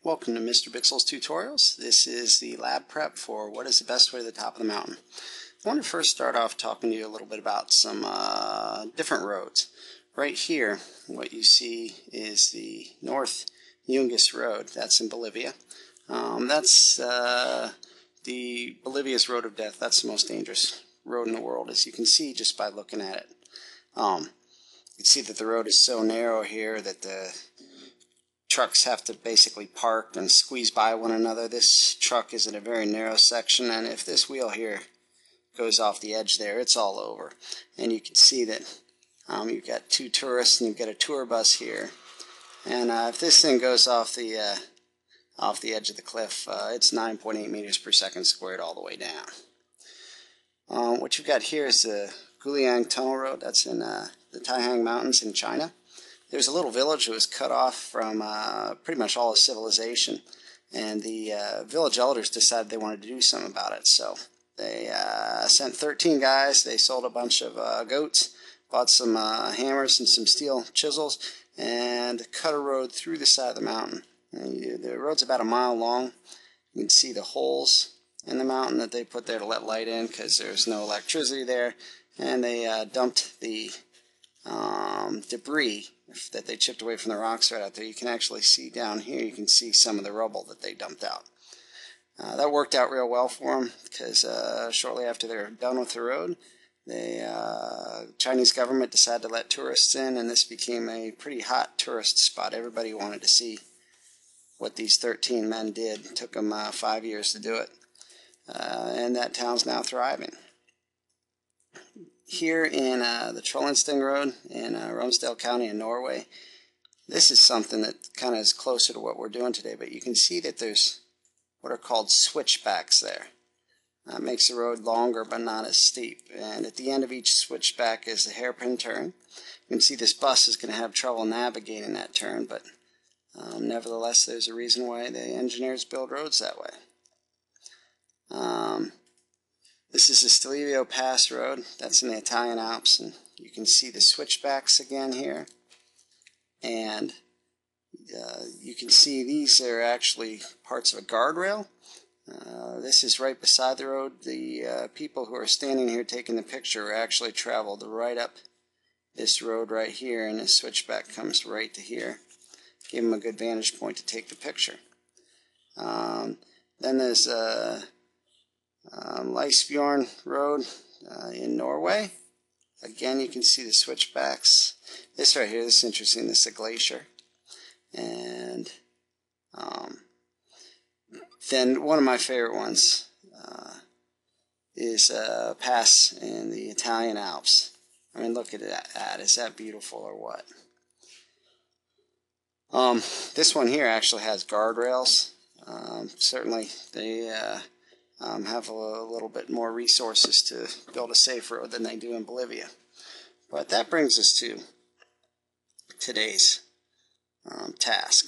Welcome to Mr. Bixel's Tutorials. This is the lab prep for what is the best way to the top of the mountain. I want to first start off talking to you a little bit about some different roads. Right here, what you see is the North Yungas Road. That's in Bolivia. That's the Bolivia's road of death. That's the most dangerous road in the world, as you can see just by looking at it. You can see that the road is so narrow here that the trucks have to basically park and squeeze by one another. This truck is in a very narrow section, and if this wheel here goes off the edge there, it's all over. And you can see that you've got two tourists and you've got a tour bus here. And if this thing goes off the edge of the cliff, it's 9.8 meters per second squared all the way down. What you've got here is the Guliang Tunnel Road. That's in the Taihang Mountains in China. There's a little village that was cut off from pretty much all of civilization, and the village elders decided they wanted to do something about it. So they sent 13 guys. They sold a bunch of goats, bought some hammers and some steel chisels, and cut a road through the side of the mountain. And the road's about a mile long. You can see the holes in the mountain that they put there to let light in because there's no electricity there, and they dumped the debris that they chipped away from the rocks right out there. You can actually see down here, you can see some of the rubble that they dumped out. That worked out real well for them because shortly after they were done with the road, the Chinese government decided to let tourists in, and this became a pretty hot tourist spot. Everybody wanted to see what these 13 men did. It took them 5 years to do it, and that town's now thriving. Here in the Trollhättan Road in Romsdal County in Norway, this is something that kind of is closer to what we're doing today, but you can see that there's what are called switchbacks there. That makes the road longer but not as steep, and at the end of each switchback is a hairpin turn. You can see this bus is going to have trouble navigating that turn, but nevertheless there's a reason why the engineers build roads that way. This is the Stelvio Pass Road. That's in the Italian Alps, and you can see the switchbacks again here. And you can see these are actually parts of a guardrail. This is right beside the road. The people who are standing here taking the picture actually traveled right up this road right here, and this switchback comes right to here. Give them a good vantage point to take the picture. Then there's Leisbjorn Road in Norway. Again, you can see the switchbacks. This right here, this is interesting. This is a glacier. And then one of my favorite ones is a pass in the Italian Alps. I mean, look at that. Is that beautiful or what? This one here actually has guardrails. Certainly, they have a little bit more resources to build a safe road than they do in Bolivia. But that brings us to today's task.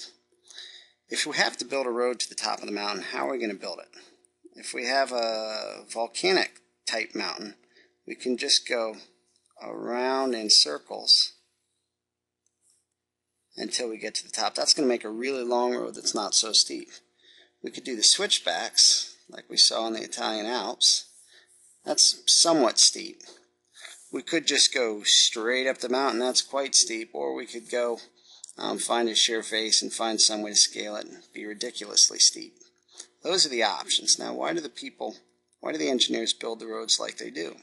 If we have to build a road to the top of the mountain, how are we going to build it? If we have a volcanic type mountain, we can just go around in circles until we get to the top. That's going to make a really long road that's not so steep. We could do the switchbacks like we saw in the Italian Alps. That's somewhat steep. We could just go straight up the mountain. That's quite steep. Or we could go find a sheer face and find some way to scale it and be ridiculously steep. Those are the options. Now, why do the engineers build the roads like they do?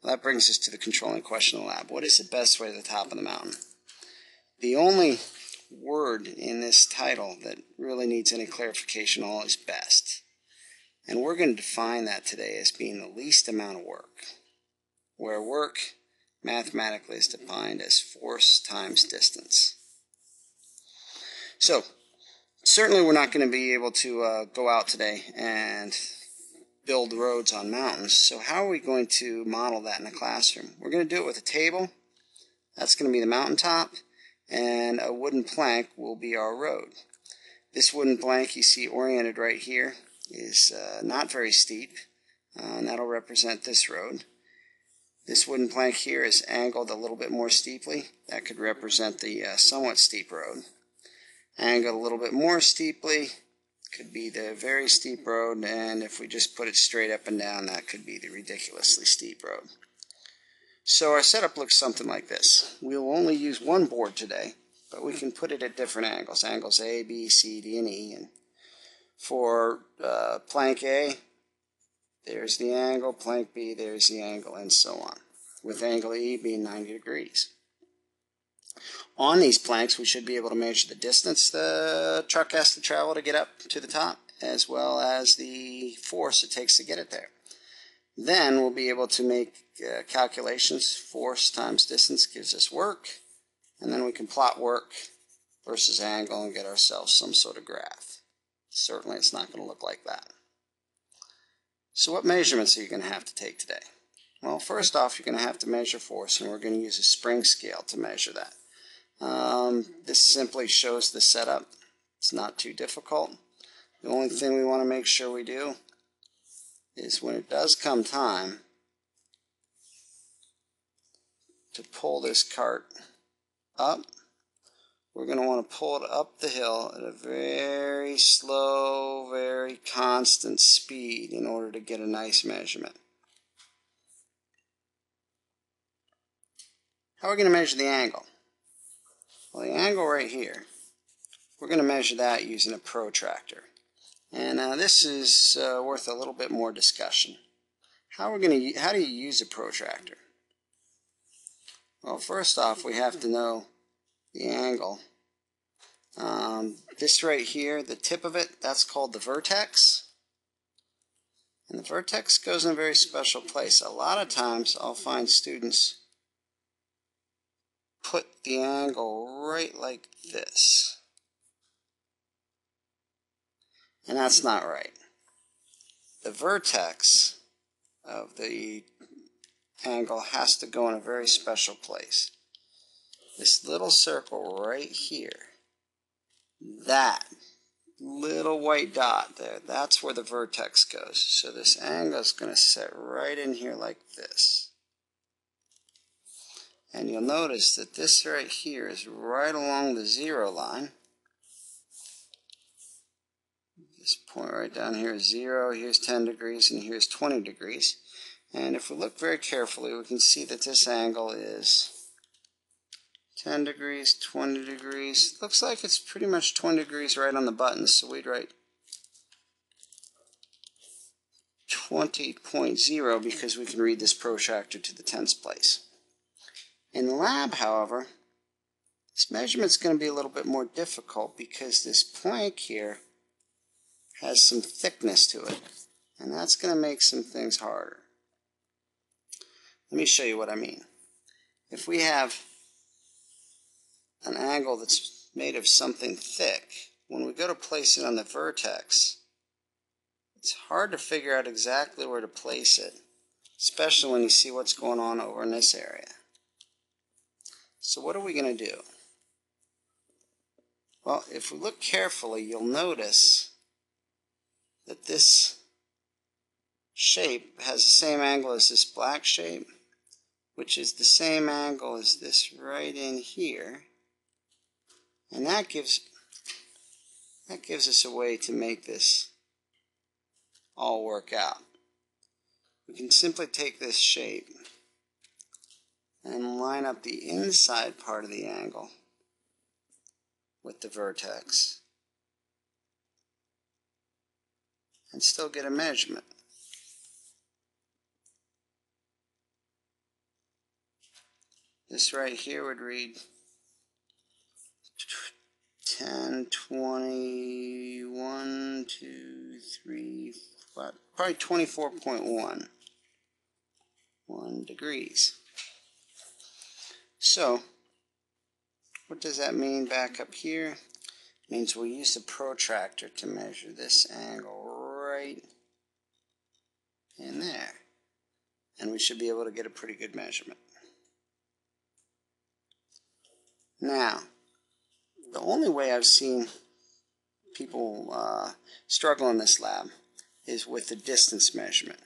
Well, that brings us to the controlling question in the lab. What is the best way to the top of the mountain? The only word in this title that really needs any clarification at all is best. And we're going to define that today as being the least amount of work, where work mathematically is defined as force times distance. So, certainly we're not going to be able to go out today and build roads on mountains. So how are we going to model that in a classroom? We're going to do it with a table. That's going to be the mountaintop, and a wooden plank will be our road. This wooden plank you see oriented right here is not very steep, and that'll represent this road. This wooden plank here is angled a little bit more steeply. That could represent the somewhat steep road. angled a little bit more steeply, could be the very steep road, and if we just put it straight up and down, that could be the ridiculously steep road. So our setup looks something like this. We'll only use one board today, but we can put it at different angles. Angles A, B, C, D, and E. And for plank A, there's the angle. Plank B, there's the angle, and so on. With angle E being 90 degrees. On these planks, we should be able to measure the distance the truck has to travel to get up to the top, as well as the force it takes to get it there. Then we'll be able to make calculations. Force times distance gives us work, and then we can plot work versus angle and get ourselves some sort of graph. Certainly it's not going to look like that. So what measurements are you going to have to take today? Well, first off, you're going to have to measure force, and we're going to use a spring scale to measure that. This simply shows the setup. It's not too difficult. The only thing we want to make sure we do is when it does come time to pull this cart up, we're going to want to pull it up the hill at a very slow, very constant speed in order to get a nice measurement. How are we going to measure the angle? Well, the angle right here, we're going to measure that using a protractor. And this is worth a little bit more discussion. How do you use a protractor? Well, first off, we have to know the angle. This right here, the tip of it, that's called the vertex. And the vertex goes in a very special place. A lot of times I'll find students put the angle right like this. And that's not right. The vertex of the angle has to go in a very special place. This little circle right here, that little white dot there, that's where the vertex goes. So this angle is going to sit right in here like this. And you'll notice that this right here is right along the 0 line. This point right down here is 0, here's 10 degrees, and here's 20 degrees. And if we look very carefully, we can see that this angle is 10 degrees, 20 degrees. Looks like it's pretty much 20 degrees right on the button, so we'd write 20.0 because we can read this protractor to the tens place. In the lab, however, this measurement's going to be a little bit more difficult because this plank here has some thickness to it, and that's going to make some things harder. Let me show you what I mean. If we have an angle that's made of something thick, when we go to place it on the vertex, it's hard to figure out exactly where to place it, especially when you see what's going on over in this area. So what are we going to do? Well, if we look carefully, you'll notice that this shape has the same angle as this black shape, which is the same angle as this right in here. And that gives us a way to make this all work out. We can simply take this shape and line up the inside part of the angle with the vertex and still get a measurement. This right here would read 10, 20, 1, 2, 3, 5, probably 24.1 degrees. So, what does that mean back up here? It means we'll use the protractor to measure this angle right in there. And we should be able to get a pretty good measurement. Now, the only way I've seen people struggle in this lab is with the distance measurement.